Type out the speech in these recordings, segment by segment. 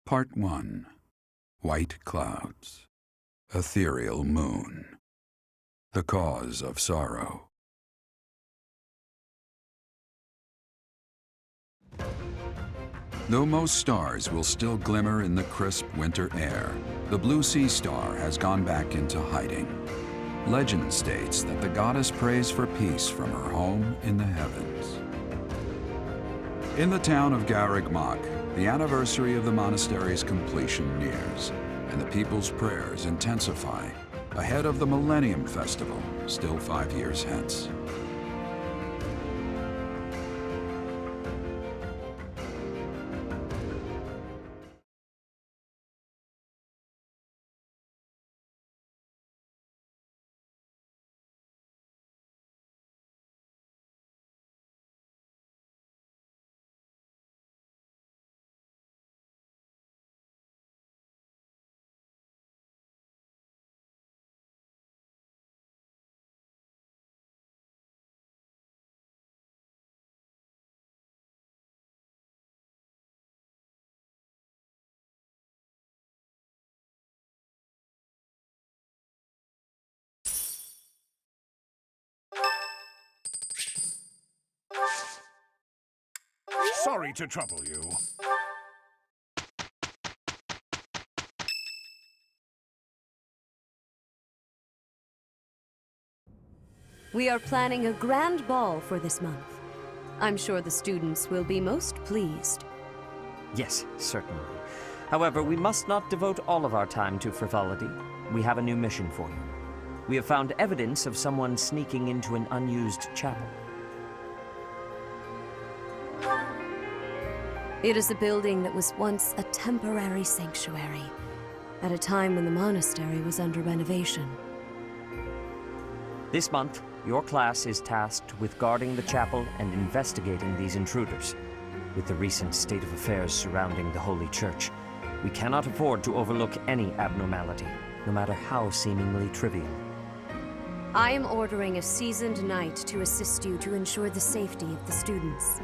Part 1. White Clouds. Ethereal Moon. The Cause of Sorrow. Though most stars will still glimmer in the crisp winter air, the blue sea star has gone back into hiding. Legend states that the goddess prays for peace from her home in the heavens. In the town of Garreg-Mach, the anniversary of the monastery's completion nears, and the people's prayers intensify ahead of the Millennium Festival, still 5 years hence. Sorry to trouble you. We are planning a grand ball for this month. I'm sure the students will be most pleased. Yes, certainly. However, we must not devote all of our time to frivolity. We have a new mission for you. We have found evidence of someone sneaking into an unused chapel. It is a building that was once a temporary sanctuary, at a time when the monastery was under renovation. This month, your class is tasked with guarding the chapel and investigating these intruders. With the recent state of affairs surrounding the Holy Church, we cannot afford to overlook any abnormality, no matter how seemingly trivial. I am ordering a seasoned knight to assist you to ensure the safety of the students.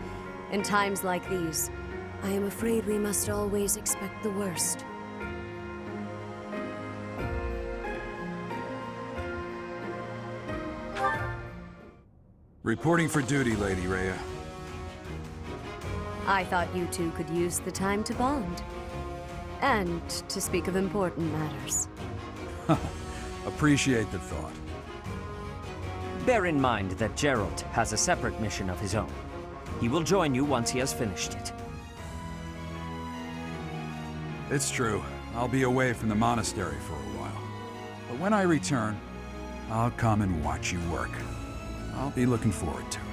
In times like these, I am afraid we must always expect the worst. Reporting for duty, Lady Rhea. I thought you two could use the time to bond. And to speak of important matters. Appreciate the thought. Bear in mind that Gerald has a separate mission of his own. He will join you once he has finished it. It's true. I'll be away from the monastery for a while. But when I return, I'll come and watch you work. I'll be looking forward to it.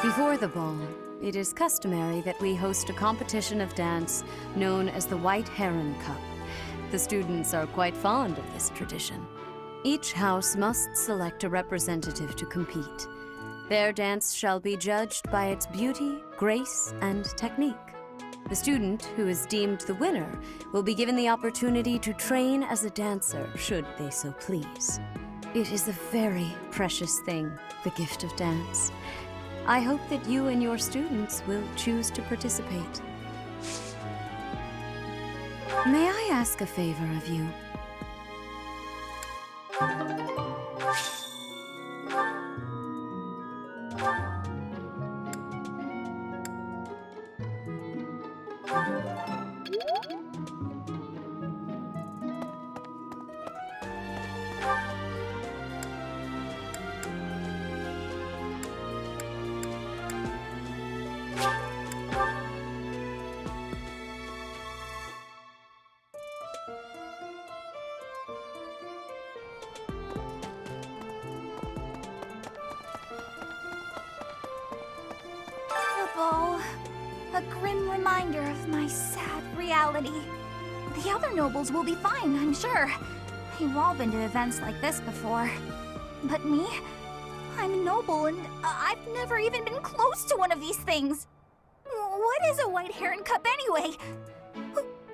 Before the ball, it is customary that we host a competition of dance known as the White Heron Cup. The students are quite fond of this tradition. Each house must select a representative to compete. Their dance shall be judged by its beauty, grace, and technique. The student who is deemed the winner will be given the opportunity to train as a dancer, should they so please. It is a very precious thing, the gift of dance. I hope that you and your students will choose to participate. May I ask a favor of you? ball. A grim reminder of my sad reality. The other nobles will be fine, I'm sure. They've all been to events like this before. But me? I'm a noble, and I've never even been close to one of these things. What is a White Heron Cup anyway?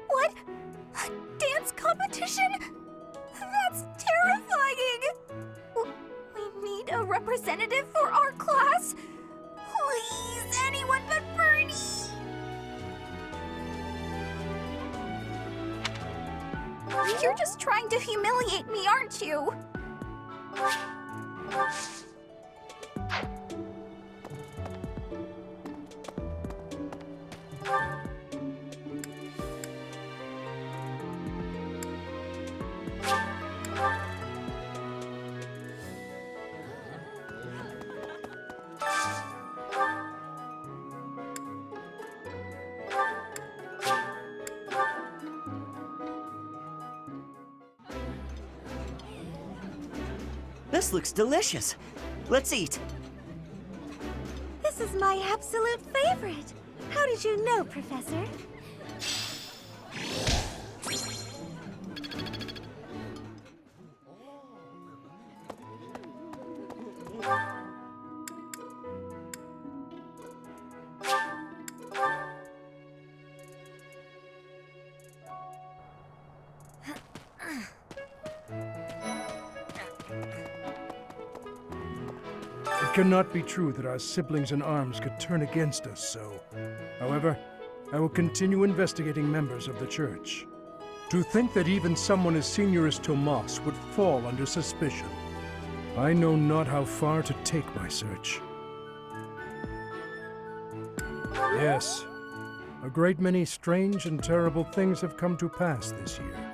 What? A dance competition? That's terrifying! We need a representative for our class? Please, anyone but Bernie! You're just trying to humiliate me, aren't you? This looks delicious. Let's eat. This is my absolute favorite. How did you know, Professor? It cannot be true that our siblings in arms could turn against us so. However, I will continue investigating members of the Church. To think that even someone as senior as Tomas would fall under suspicion. I know not how far to take my search. Yes, a great many strange and terrible things have come to pass this year.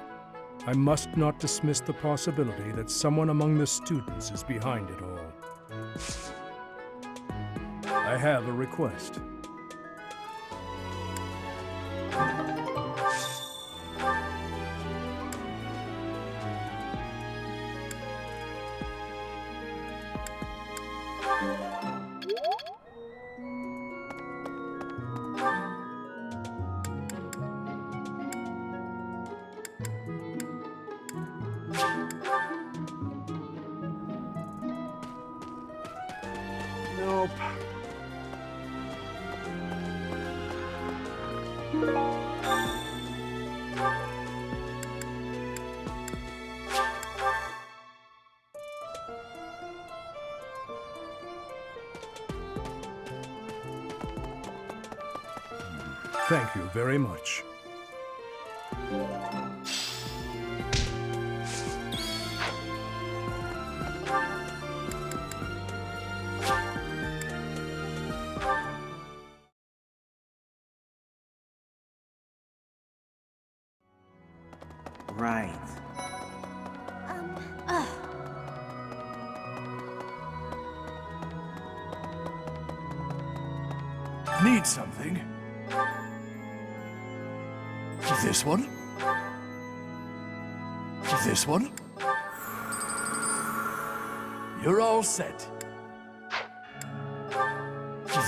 I must not dismiss the possibility that someone among the students is behind it all. I have a request. Nope. Thank you very much. Right. Need something? This one? This one? You're all set.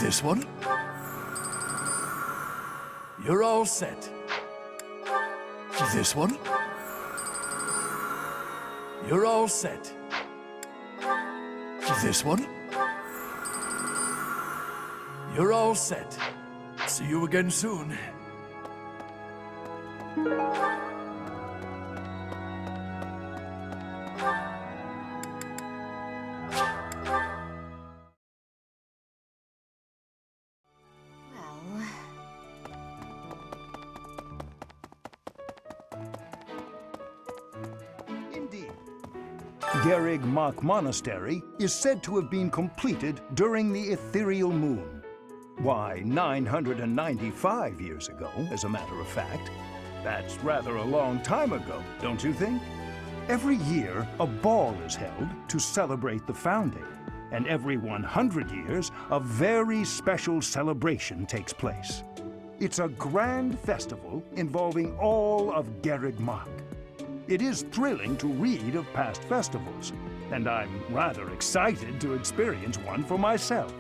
This one? You're all set. This one? You're all set. This one? You're all set. See you again soon. Indeed. Gerrig Mach Monastery is said to have been completed during the ethereal moon. Why, 995 years ago, as a matter of fact. That's rather a long time ago, don't you think? Every year, a ball is held to celebrate the founding, and every 100 years, a very special celebration takes place. It's a grand festival involving all of Gerrig Mach. It is thrilling to read of past festivals, and I'm rather excited to experience one for myself.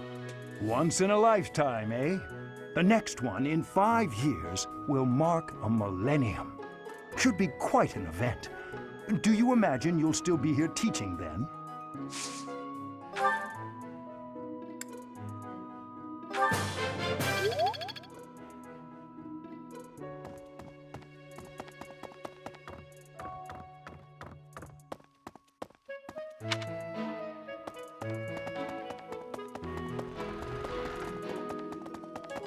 Once in a lifetime, eh? The next one, in 5 years, will mark a millennium. Should be quite an event. Do you imagine you'll still be here teaching then?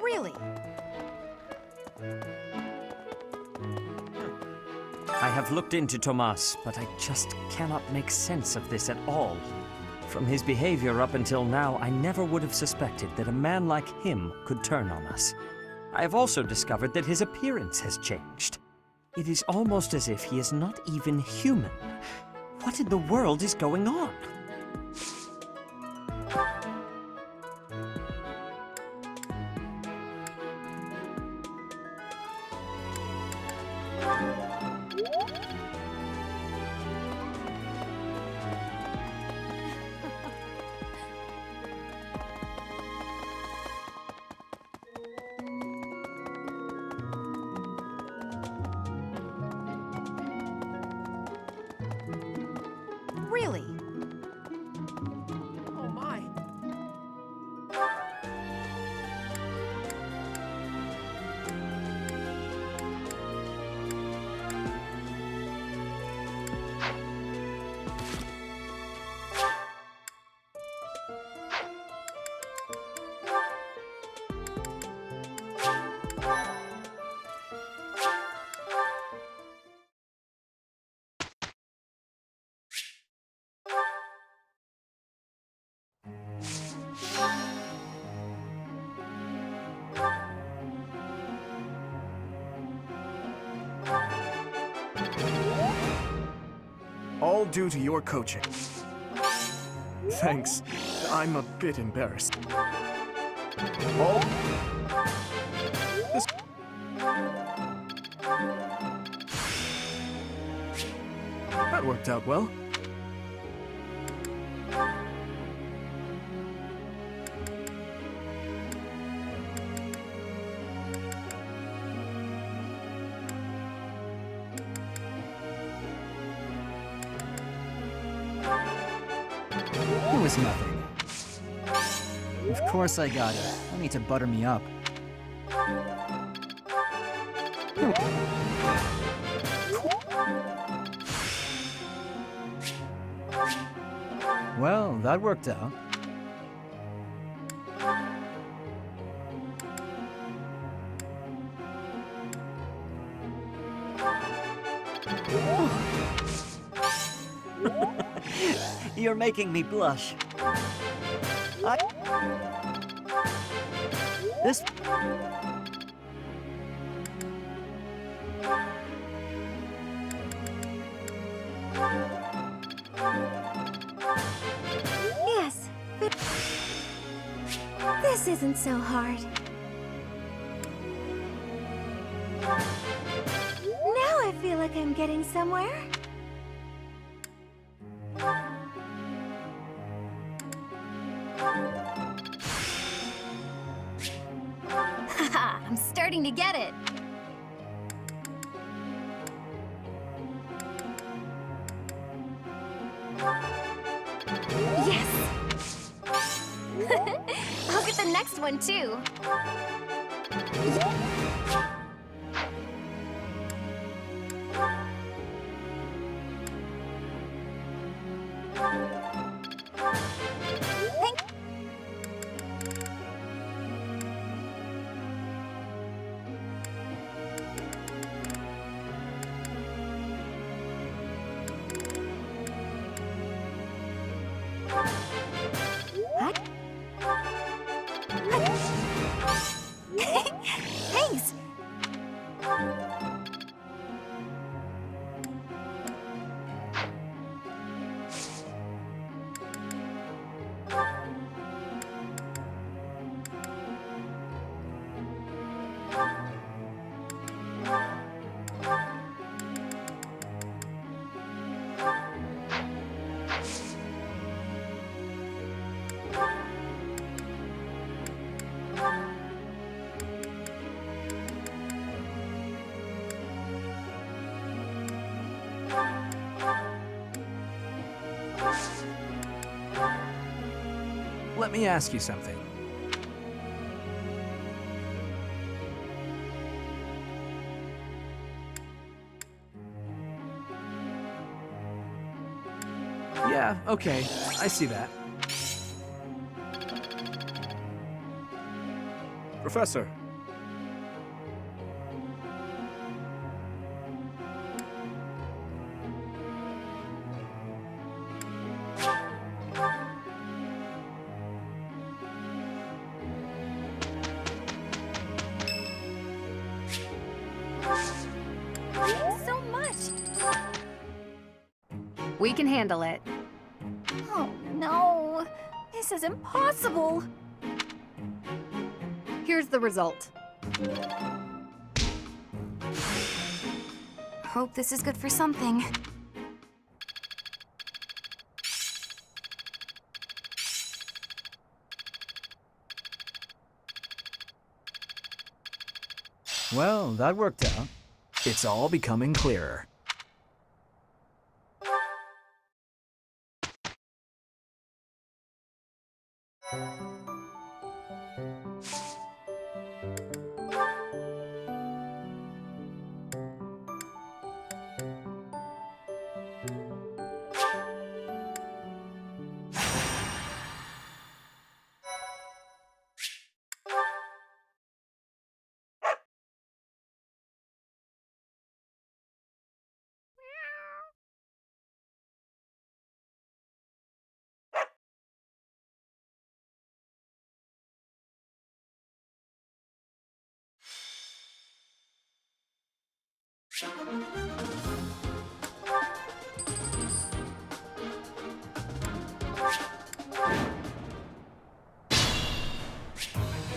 Really? I have looked into Tomas, but I just cannot make sense of this at all. From his behavior up until now, I never would have suspected that a man like him could turn on us. I have also discovered that his appearance has changed. It is almost as if he is not even human. What in the world is going on? Really? Oh my. All due to your coaching. Thanks. I'm a bit embarrassed. All... This... That worked out well. It was nothing. Of course I got it. No need to butter me up. Well, that worked out. You're making me blush. This... Yes, but this isn't so hard. Now I feel like I'm getting somewhere. Haha, I'm starting to get it. Yes! I'll get the next one too. Thank Thanks! let me ask you something. Yeah, okay. I see that. Professor. So much! We can handle it. Oh no, this is impossible. Here's the result. Hope this is good for something. Well, that worked out. It's all becoming clearer.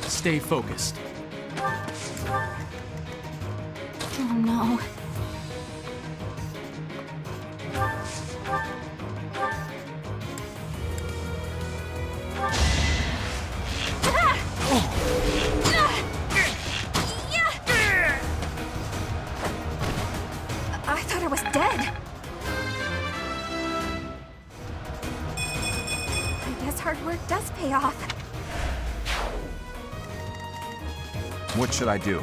Stay focused. Oh no. I thought I was dead. I guess hard work does pay off. What should I do?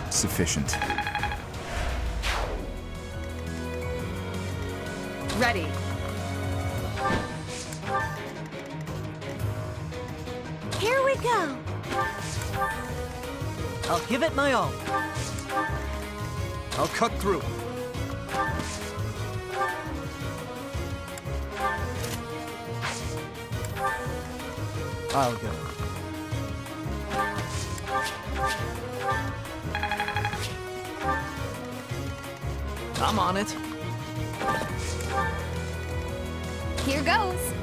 Sufficient. Ready. Here we go. I'll give it my all. I'll cut through. I'll go. I'm on it. Here goes.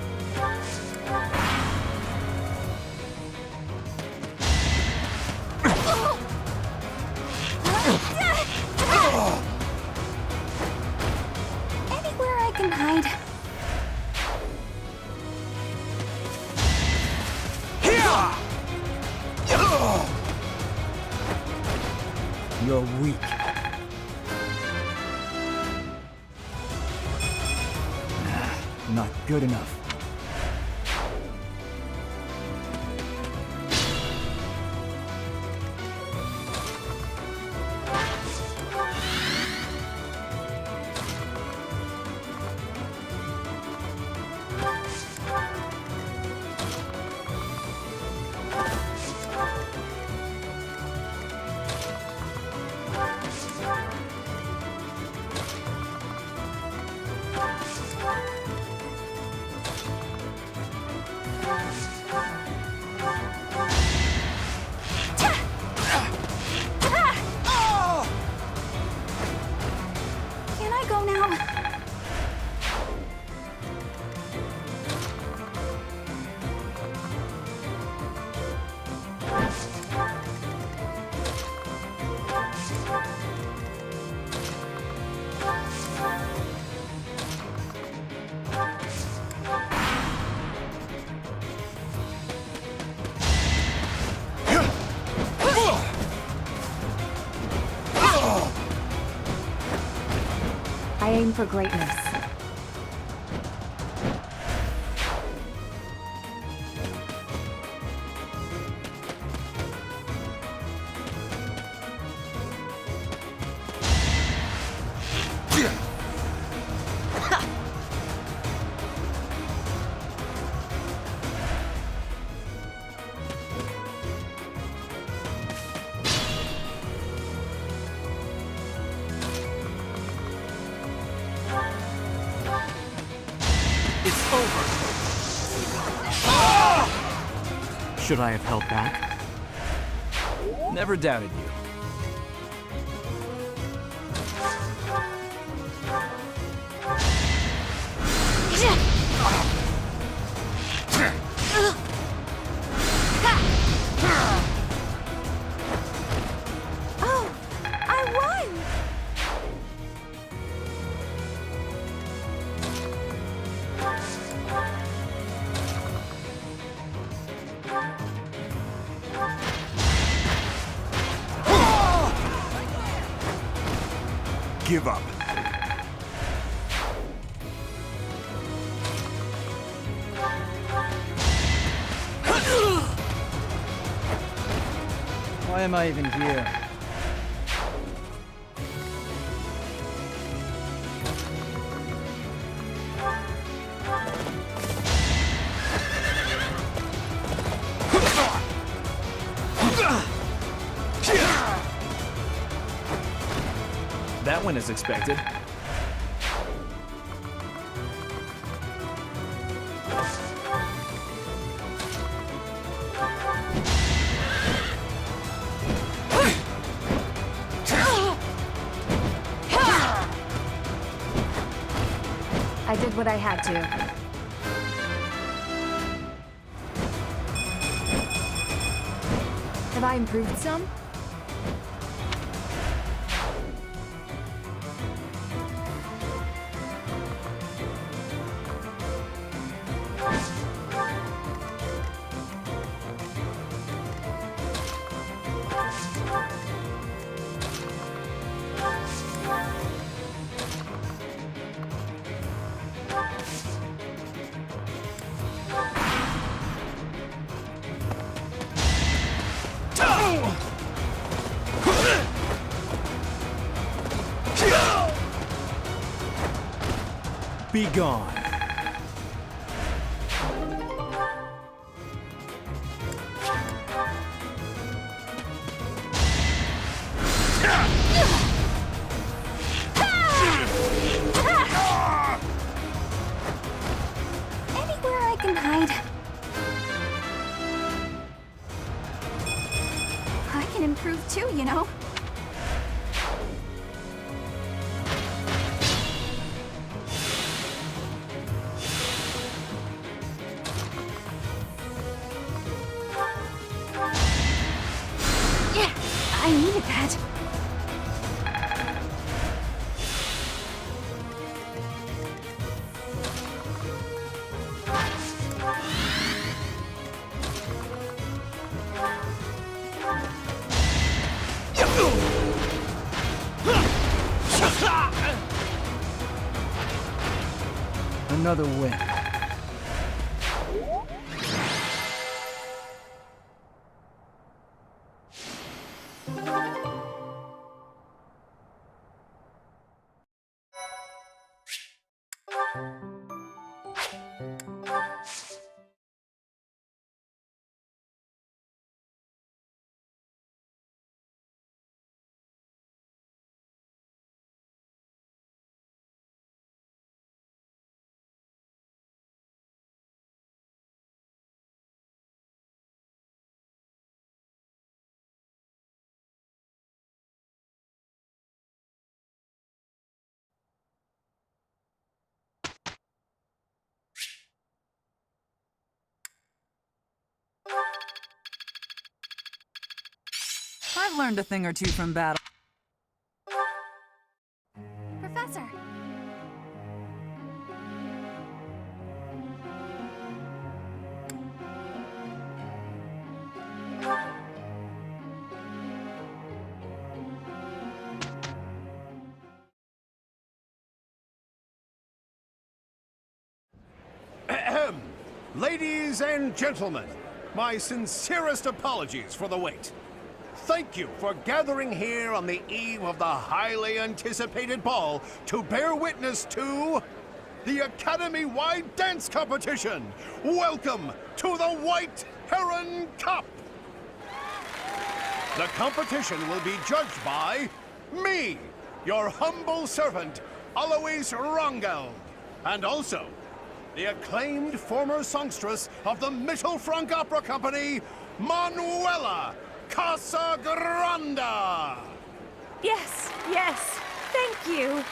Anywhere I can hide. You're weak. Not good enough. aim for greatness. It's over! Should I have held back? Never doubted you. Oh, I won! Give up. Why am I even here? That went as expected. I did what I had to. Have I improved some? Be gone. Anywhere I can hide. I can improve too, you know. Yeah, I needed that. Another win. I've learned a thing or two from battle. Professor, Ladies and gentlemen, my sincerest apologies for the wait. Thank you for gathering here on the eve of the highly anticipated ball to bear witness to the Academy-wide dance competition. Welcome to the White Heron Cup. The competition will be judged by me, your humble servant, Alois Rangel, and also the acclaimed former songstress of the Mittelfrank Opera Company, Manuela Casagranda. Yes, thank you.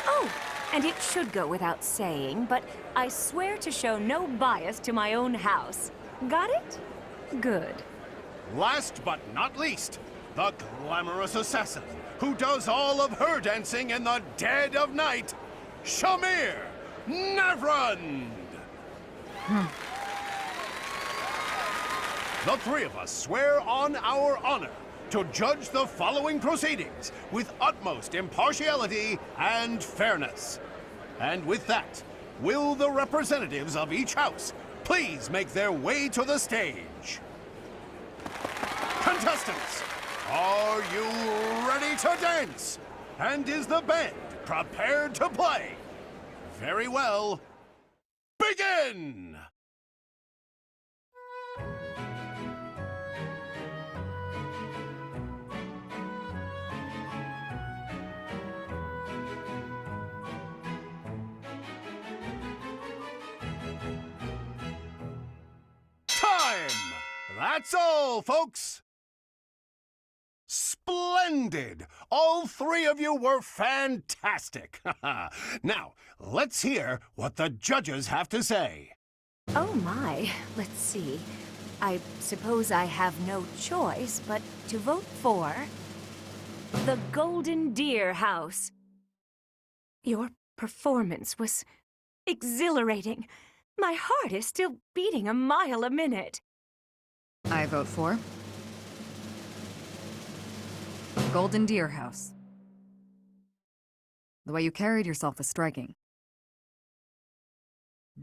Oh, and it should go without saying, but I swear to show no bias to my own house. Got it? Good. Last but not least, the glamorous assassin who does all of her dancing in the dead of night, Shamir Navrand. The three of us swear on our honor to judge the following proceedings with utmost impartiality and fairness. And with that, will the representatives of each house please make their way to the stage? Contestants, are you ready to dance? And is the band prepared to play? Very well. Begin! Time! That's all, folks! Splendid! All three of you were fantastic! Now, let's hear what the judges have to say. Oh my, let's see. I suppose I have no choice but to vote for the Golden Deer House. Your performance was exhilarating. My heart is still beating a mile a minute. I vote for Golden Deer House. The way you carried yourself was striking.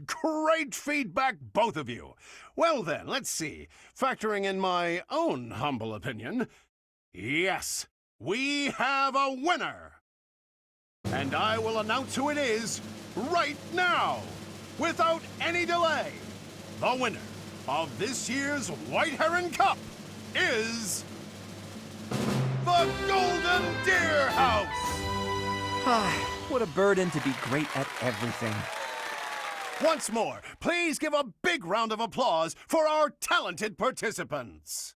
Great feedback, both of you. Well then, let's see. Factoring in my own humble opinion, yes, we have a winner. And I will announce who it is right now, without any delay. The winner of this year's White Heron Cup is the Golden Deer House! What a burden to be great at everything. Once more, please give a big round of applause for our talented participants.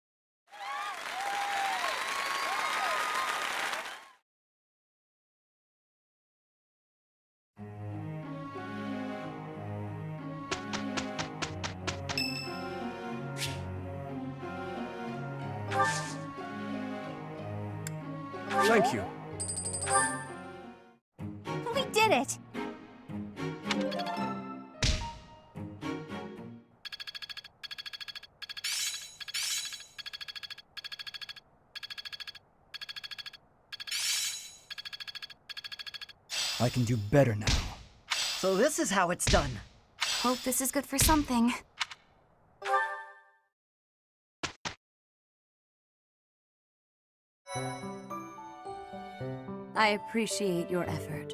Thank you. We did it! I can do better now. So this is how it's done. Hope this is good for something. I appreciate your effort.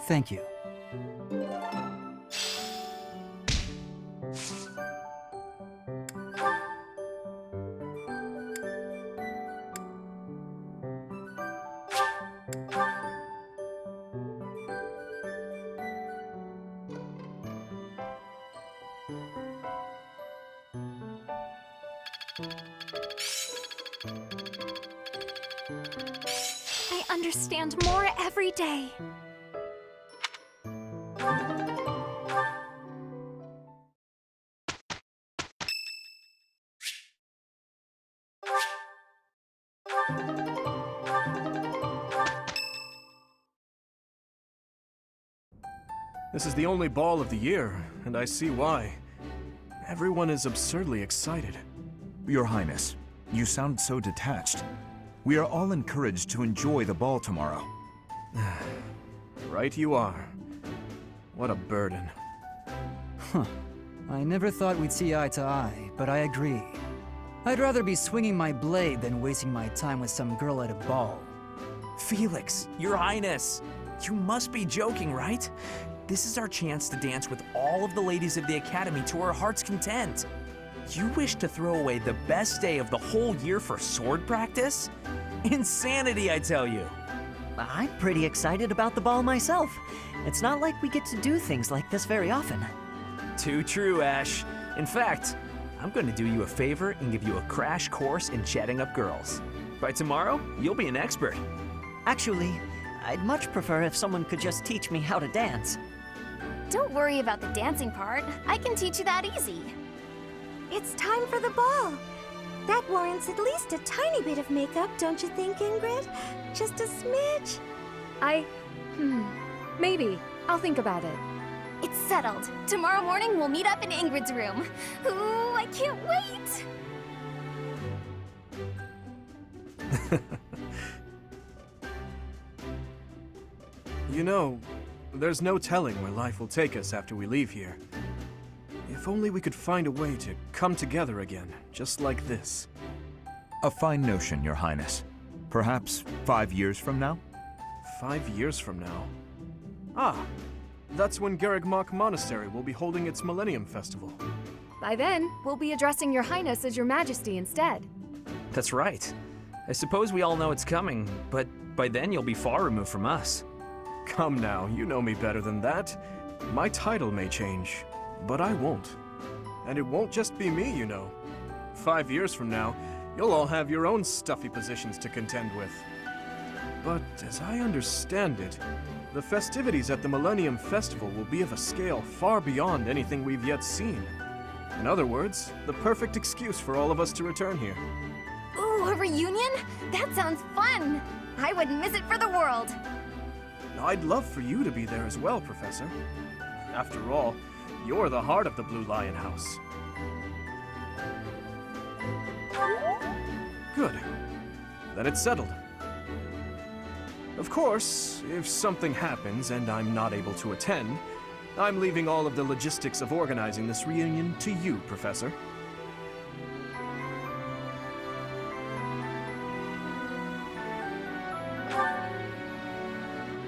Thank you. I understand more every day. This is the only ball of the year, and I see why. Everyone is absurdly excited. Your Highness, you sound so detached. We are all encouraged to enjoy the ball tomorrow. Right you are. What a burden. Huh. I never thought we'd see eye to eye, but I agree. I'd rather be swinging my blade than wasting my time with some girl at a ball. Felix, Your Highness! You must be joking, right? This is our chance to dance with all of the ladies of the Academy to our heart's content. You wish to throw away the best day of the whole year for sword practice? Insanity, I tell you! I'm pretty excited about the ball myself. It's not like we get to do things like this very often. Too true, Ash. In fact, I'm going to do you a favor and give you a crash course in chatting up girls. By tomorrow, you'll be an expert. Actually, I'd much prefer if someone could just teach me how to dance. Don't worry about the dancing part. I can teach you that easy. It's time for the ball. That warrants at least a tiny bit of makeup, don't you think, Ingrid? Just a smidge. Maybe. I'll think about it. It's settled. Tomorrow morning we'll meet up in Ingrid's room. Ooh, I can't wait! You know, there's no telling where life will take us after we leave here. If only we could find a way to come together again, just like this. A fine notion, Your Highness. Perhaps 5 years from now? 5 years from now? Ah, that's when Garreg-Mach Monastery will be holding its Millennium Festival. By then, we'll be addressing Your Highness as Your Majesty instead. That's right. I suppose we all know it's coming, but by then you'll be far removed from us. Come now, you know me better than that. My title may change, but I won't. And it won't just be me, you know. 5 years from now, you'll all have your own stuffy positions to contend with. But as I understand it, the festivities at the Millennium Festival will be of a scale far beyond anything we've yet seen. In other words, the perfect excuse for all of us to return here. Ooh, a reunion? That sounds fun! I wouldn't miss it for the world! I'd love for you to be there as well, Professor. After all, you're the heart of the Blue Lion House. Good. Then it's settled. Of course, if something happens and I'm not able to attend, I'm leaving all of the logistics of organizing this reunion to you, Professor.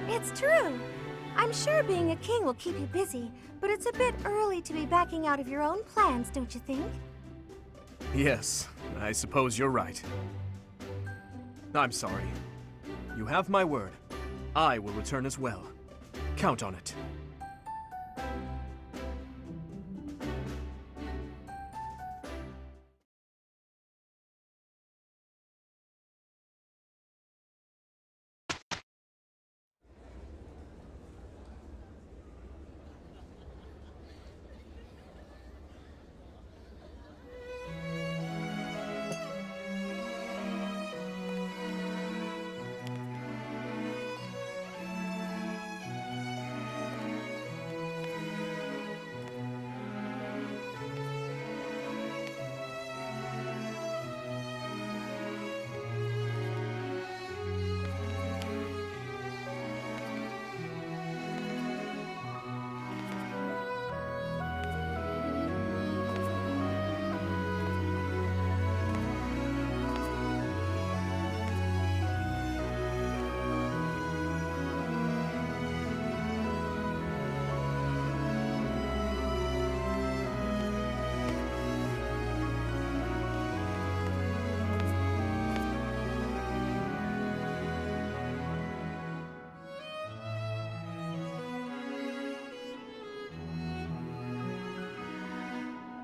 It's true. I'm sure being a king will keep you busy, but it's a bit early to be backing out of your own plans, don't you think? Yes, I suppose you're right. I'm sorry. You have my word. I will return as well. Count on it.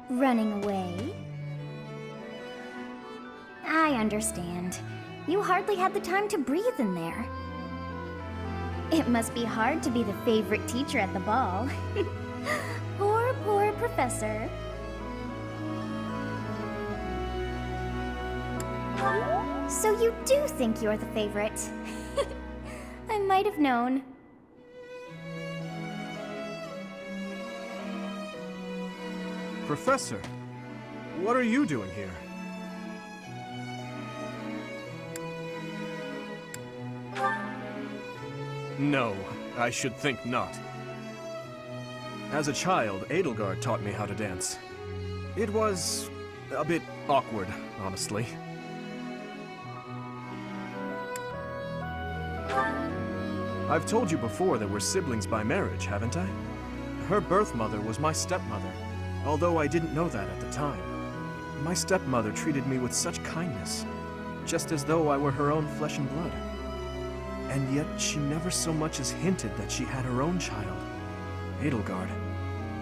Running away? I understand. You hardly had the time to breathe in there. It must be hard to be the favorite teacher at the ball. Poor professor. So you do think you're the favorite? I might have known. Professor, what are you doing here? No, I should think not. As a child, Edelgard taught me how to dance. It was a bit awkward, honestly. I've told you before that we're siblings by marriage, haven't I? Her birth mother was my stepmother, although I didn't know that at the time. My stepmother treated me with such kindness, just as though I were her own flesh and blood. And yet she never so much as hinted that she had her own child, Edelgard.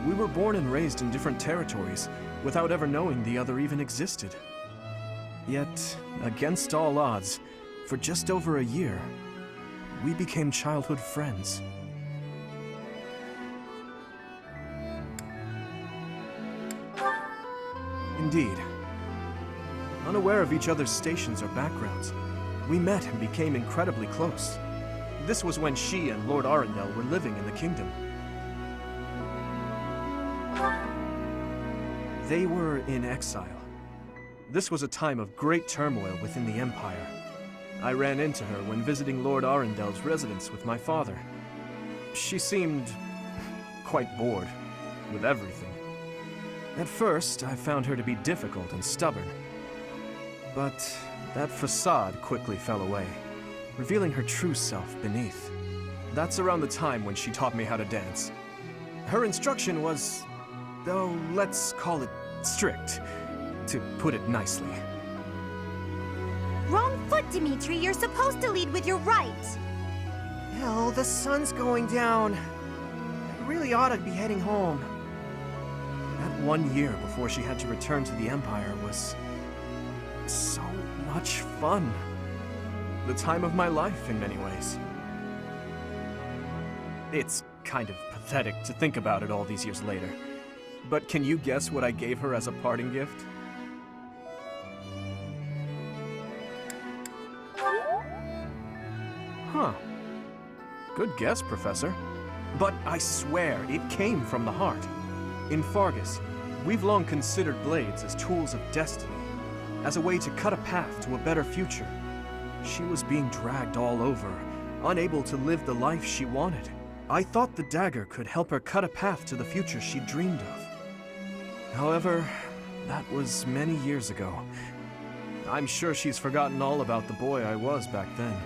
We were born and raised in different territories, without ever knowing the other even existed. Yet, against all odds, for just over a year, we became childhood friends. Indeed. Unaware of each other's stations or backgrounds, we met and became incredibly close. This was when she and Lord Arundel were living in the kingdom. They were in exile. This was a time of great turmoil within the Empire. I ran into her when visiting Lord Arundel's residence with my father. She seemed quite bored with everything. At first, I found her to be difficult and stubborn. But that facade quickly fell away, revealing her true self beneath. That's around the time when she taught me how to dance. Her instruction was, though, let's call it strict, to put it nicely. Wrong foot, Dimitri. You're supposed to lead with your right. Hell, the sun's going down. I really ought to be heading home. That 1 year before she had to return to the Empire was so much fun. The time of my life, in many ways. It's kind of pathetic to think about it all these years later. But can you guess what I gave her as a parting gift? Huh. Good guess, Professor. But I swear, it came from the heart. In Fargus, we've long considered blades as tools of destiny, as a way to cut a path to a better future. She was being dragged all over, unable to live the life she wanted. I thought the dagger could help her cut a path to the future she dreamed of. However, that was many years ago. I'm sure she's forgotten all about the boy I was back then.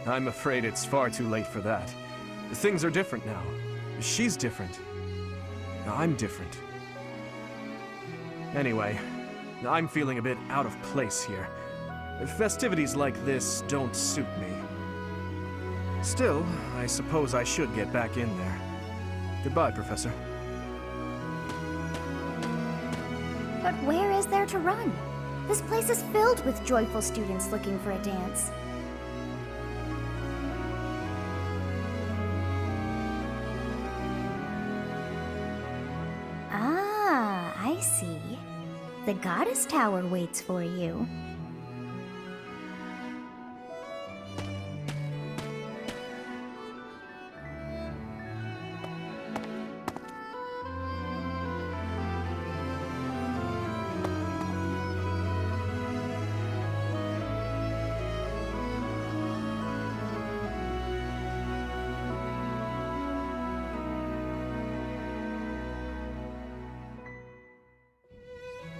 I'm afraid it's far too late for that. Things are different now. She's different. I'm different. Anyway, I'm feeling a bit out of place here. Festivities like this don't suit me. Still, I suppose I should get back in there. Goodbye, Professor. But where is there to run? This place is filled with joyful students looking for a dance. Ah, I see. The Goddess Tower waits for you.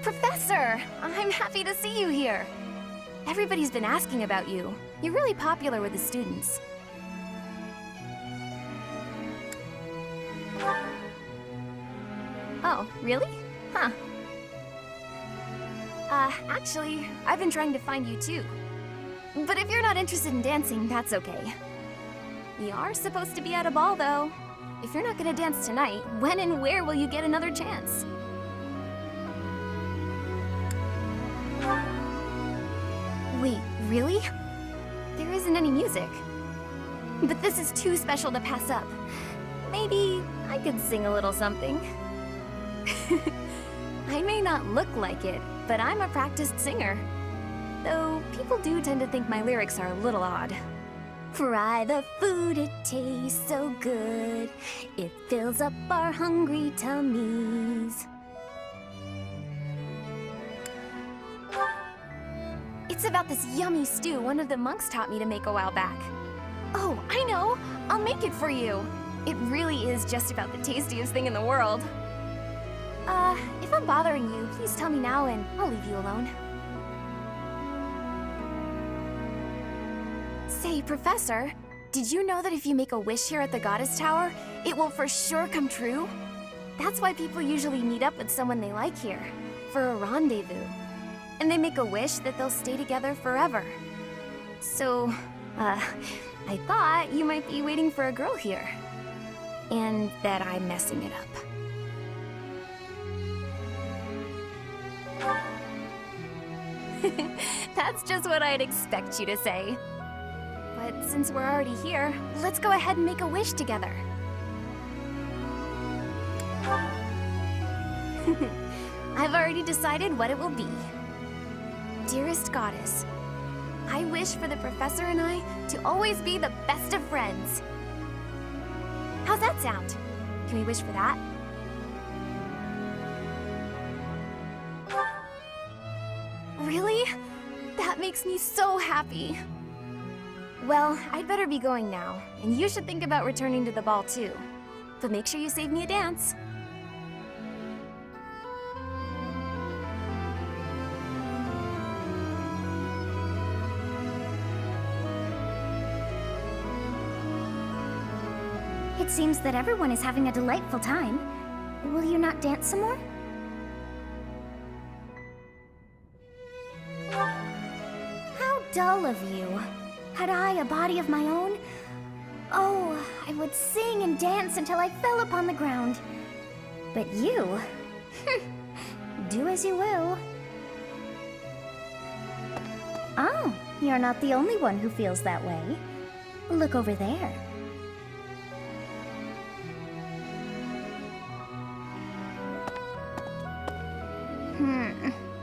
Professor! I'm happy to see you here. Everybody's been asking about you. You're really popular with the students. Oh, really? Huh. Actually, I've been trying to find you too. But if you're not interested in dancing, that's okay. We are supposed to be at a ball, though. If you're not gonna dance tonight, when and where will you get another chance? Wait, really? There isn't any music. But this is too special to pass up. Maybe I could sing a little something. I may not look like it, but I'm a practiced singer. Though people do tend to think my lyrics are a little odd. Fry the food, it tastes so good. It fills up our hungry tummies. It's about this yummy stew one of the monks taught me to make a while back. Oh, I know! I'll make it for you! It really is just about the tastiest thing in the world. If I'm bothering you, please tell me now and I'll leave you alone. Say, Professor, did you know that if you make a wish here at the Goddess Tower, it will for sure come true? That's why people usually meet up with someone they like here, for a rendezvous. And they make a wish that they'll stay together forever. So, I thought you might be waiting for a girl here. And that I'm messing it up. That's just what I'd expect you to say. But since we're already here, let's go ahead and make a wish together. I've already decided what it will be. Dearest Goddess, I wish for the Professor and I to always be the best of friends. How's that sound? Can we wish for that? Really? That makes me so happy. Well, I'd better be going now, and you should think about returning to the ball too. But make sure you save me a dance. It seems that everyone is having a delightful time. Will you not dance some more? How dull of you. Had I a body of my own? Oh, I would sing and dance until I fell upon the ground. But you? Do as you will. Oh, you're not the only one who feels that way. Look over there.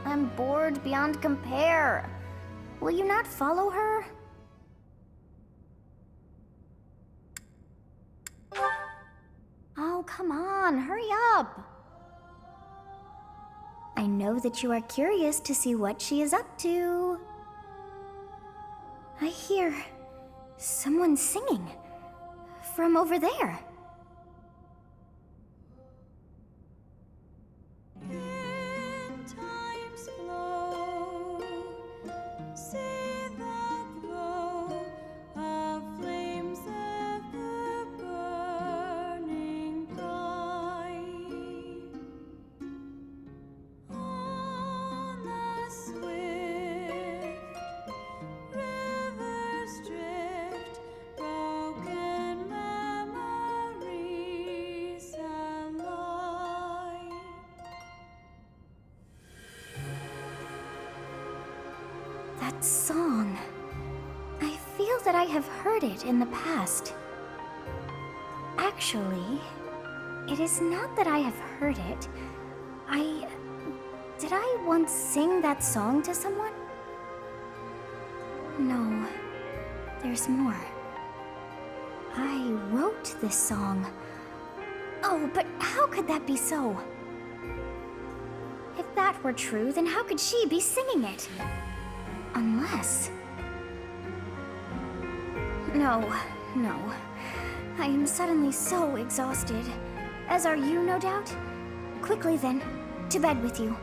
I'm bored beyond compare. Will you not follow her? Oh, come on, hurry up. I know that you are curious to see what she is up to. I hear someone singing from over there. That song. I feel that I have heard it in the past. Actually, it is not that I have heard it. Did I once sing that song to someone? No, there's more. I wrote this song. Oh, but how could that be so? If that were true, then how could she be singing it? Unless... No. I am suddenly so exhausted. As are you, no doubt? Quickly then, to bed with you.